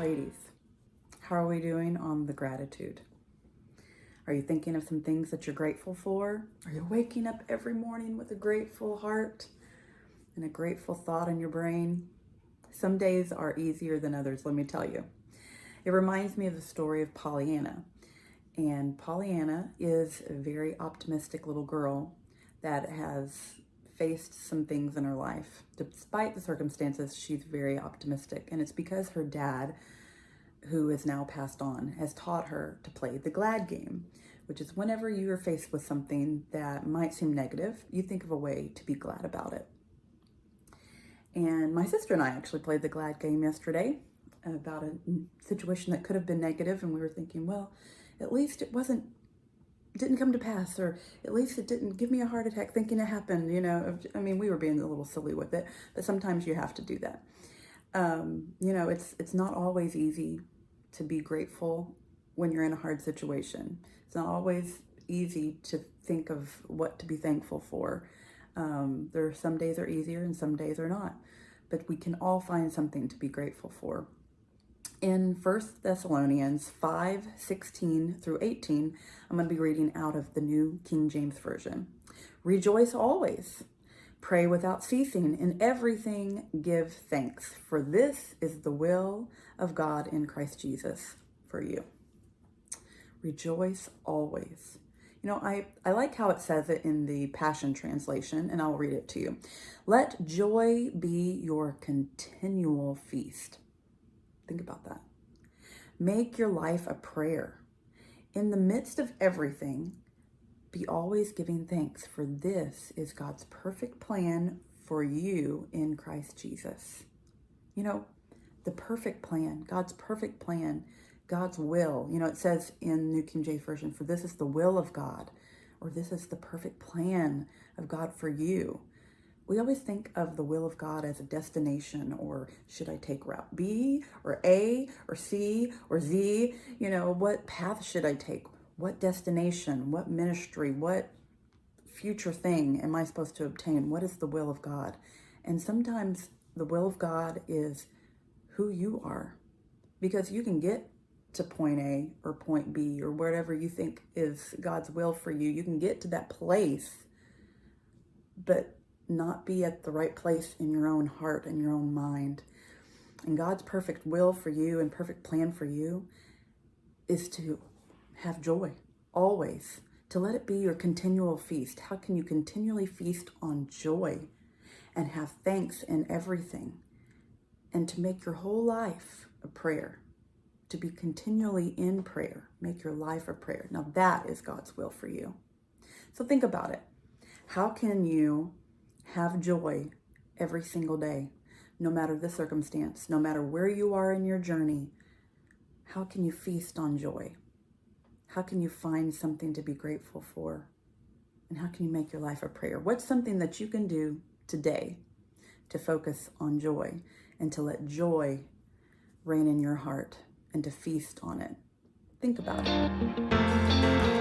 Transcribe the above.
Ladies, how are we doing on the gratitude? Are you thinking of some things that you're grateful for? Are you waking up every morning with a grateful heart and a grateful thought in your brain? Some days are easier than others, let me tell you. It reminds me of the story of Pollyanna. And Pollyanna is a very optimistic little girl that has faced some things in her life. Despite the circumstances, she's very optimistic. And it's because her dad, who is now passed on, has taught her to play the glad game, which is whenever you are faced with something that might seem negative, you think of a way to be glad about it. And my sister and I actually played the glad game yesterday about a situation that could have been negative, and we were thinking, well, at least it didn't come to pass, or at least it didn't give me a heart attack thinking it happened, I mean, we were being a little silly with it, but sometimes you have to do that. It's not always easy to be grateful when you're in a hard situation. It's not always easy to think of what to be thankful for. There are some days are easier and some days are not, but we can all find something to be grateful for. In 1 Thessalonians 5:16 through 18, I'm going to be reading out of the New King James Version. Rejoice always. Pray without ceasing. In everything give thanks, for this is the will of God in Christ Jesus for you. Rejoice always. I like how it says it in the Passion Translation, and I'll read it to you. Let joy be your continual feast. Think about that. Make your life a prayer. In the midst of everything, be always giving thanks, for this is God's perfect plan for you in Christ Jesus. The perfect plan, God's perfect plan, God's will. It says in New King James Version, for this is the will of God, or this is the perfect plan of God for you. We always think of the will of God as a destination, or should I take route B or A or C or Z? What path should I take? What destination, what ministry, what future thing am I supposed to obtain? What is the will of God? And sometimes the will of God is who you are, because you can get to point A or point B or whatever you think is God's will for you. You can get to that place, but not be at the right place in your own heart and your own mind. And God's perfect will for you and perfect plan for you is to have joy always, to let it be your continual feast. How can you continually feast on joy and have thanks in everything, and to make your whole life a prayer, to be continually in prayer, make your life a prayer? Now that is God's will for you. So think about it. How can you have joy every single day, no matter the circumstance, no matter where you are in your journey? How can you feast on joy? How can you find something to be grateful for? And how can you make your life a prayer? What's something that you can do today to focus on joy and to let joy reign in your heart and to feast on it? Think about it.